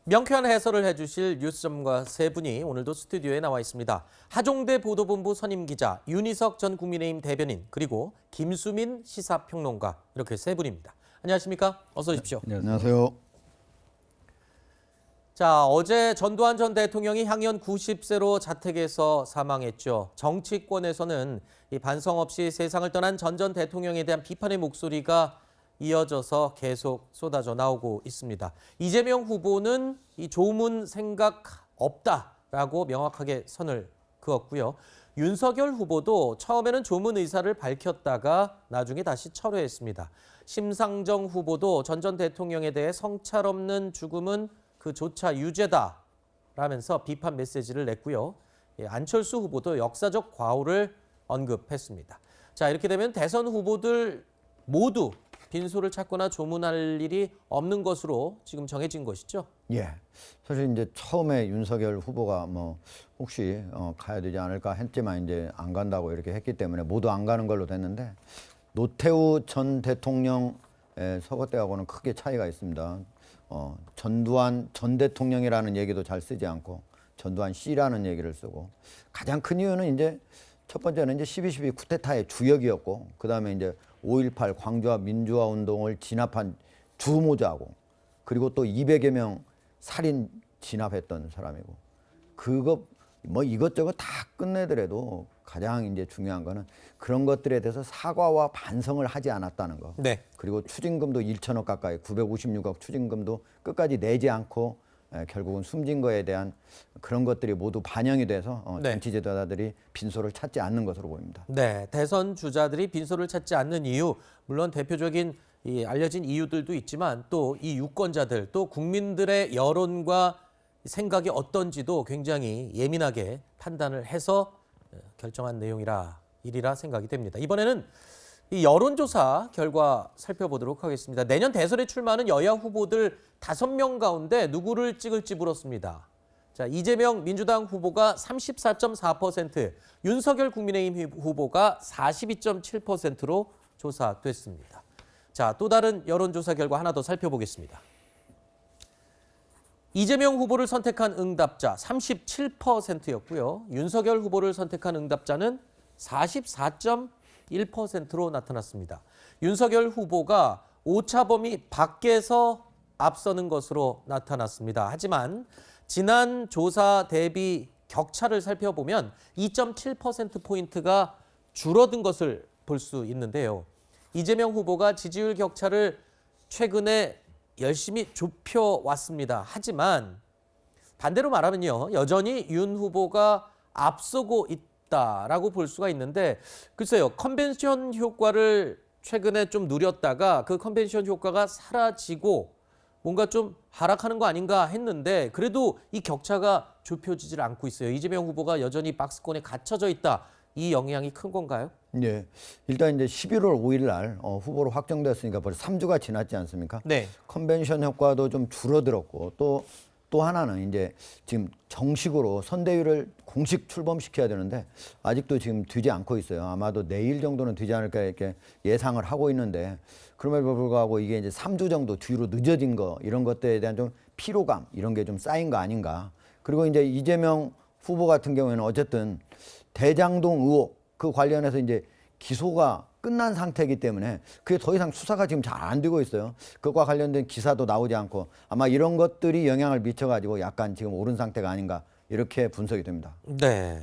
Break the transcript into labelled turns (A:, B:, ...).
A: 명쾌한 해설을 해주실 뉴스 전문가 세 분이 오늘도 스튜디오에 나와 있습니다. 하종대 보도본부 선임 기자, 윤희석 전 국민의힘 대변인, 그리고 김수민 시사평론가, 이렇게 세 분입니다. 안녕하십니까? 어서 오십시오.
B: 네, 안녕하세요.
A: 자, 어제 전두환 전 대통령이 향년 90세로 자택에서 사망했죠. 정치권에서는 이 반성 없이 세상을 떠난 전 대통령에 대한 비판의 목소리가 이어져서 계속 쏟아져 나오고 있습니다. 이재명 후보는 이 조문 생각 없다라고 명확하게 선을 그었고요. 윤석열 후보도 처음에는 조문 의사를 밝혔다가 나중에 다시 철회했습니다. 심상정 후보도 전 대통령에 대해 성찰 없는 죽음은 그조차 유죄다라면서 비판 메시지를 냈고요. 안철수 후보도 역사적 과오를 언급했습니다. 자, 이렇게 되면 대선 후보들 모두 빈소를 찾거나 조문할 일이 없는 것으로 지금 정해진 것이죠?
B: 예. 사실 이제 처음에 윤석열 후보가 혹시 가야 되지 않을까 했지만 이제 안 간다고 이렇게 했기 때문에 모두 안 가는 걸로 됐는데, 노태우 전 대통령의 서거 때하고는 크게 차이가 있습니다. 전두환 전 대통령이라는 얘기도 잘 쓰지 않고 전두환 씨라는 얘기를 쓰고, 가장 큰 이유는 이제 첫 번째는 이제 12.12 쿠데타의 주역이었고, 그 다음에 이제 5.18 광주와 민주화 운동을 진압한 주모자고, 그리고 또 200여 명 살인 진압했던 사람이고, 그거 이것저것 다 끝내더라도 가장 이제 중요한 거는 그런 것들에 대해서 사과와 반성을 하지 않았다는 거.
A: 네.
B: 그리고 추징금도 1천억 가까이, 956억 추징금도 끝까지 내지 않고 결국은 숨진 거에 대한 그런 것들이 모두 반영이 돼서 정치 지도자들이 빈소를 찾지 않는 것으로 보입니다.
A: 네, 대선 주자들이 빈소를 찾지 않는 이유, 물론 대표적인 알려진 이유들도 있지만 또 이 유권자들, 또 국민들의 여론과 생각이 어떤지도 굉장히 예민하게 판단을 해서 결정한 일이라 생각이 됩니다. 이번에는 이 여론조사 결과 살펴보도록 하겠습니다. 내년 대선에 출마하는 여야 후보들 5명 가운데 누구를 찍을지 물었습니다. 자, 이재명 민주당 후보가 34.4%, 윤석열 국민의힘 후보가 42.7%로 조사됐습니다. 자, 또 다른 여론조사 결과 하나 더 살펴보겠습니다. 이재명 후보를 선택한 응답자 37%였고요. 윤석열 후보를 선택한 응답자는 44.1%로 나타났습니다. 윤석열 후보가 오차 범위 밖에서 앞서는 것으로 나타났습니다. 하지만 지난 조사 대비 격차를 살펴보면 2.7%포인트가 줄어든 것을 볼 수 있는데요. 이재명 후보가 지지율 격차를 최근에 열심히 좁혀왔습니다. 하지만 반대로 말하면요, 여전히 윤 후보가 앞서고 있다라고 볼 수가 있는데, 글쎄요, 컨벤션 효과를 최근에 좀 누렸다가 그 컨벤션 효과가 사라지고 뭔가 좀 하락하는 거 아닌가 했는데, 그래도 이 격차가 좁혀지질 않고 있어요. 이재명 후보가 여전히 박스권에 갇혀져 있다. 이 영향이 큰 건가요?
B: 네. 일단 이제 11월 5일 날 후보로 확정됐으니까 벌써 3주가 지났지 않습니까?
A: 네.
B: 컨벤션 효과도 좀 줄어들었고, 또 하나는 이제 지금 정식으로 선대위를 공식 출범시켜야 되는데 아직도 지금 되지 않고 있어요. 아마도 내일 정도는 되지 않을까 이렇게 예상을 하고 있는데, 그럼에도 불구하고 이게 이제 3주 정도 뒤로 늦어진 거, 이런 것들에 대한 좀 피로감, 이런 게 좀 쌓인 거 아닌가. 그리고 이제 이재명 후보 같은 경우에는 어쨌든 대장동 의혹 그 관련해서 이제 기소가 끝난 상태이기 때문에 그게 더 이상 수사가 지금 잘 안 되고 있어요. 그것과 관련된 기사도 나오지 않고, 아마 이런 것들이 영향을 미쳐가지고 약간 지금 오른 상태가 아닌가, 이렇게 분석이 됩니다.
A: 네.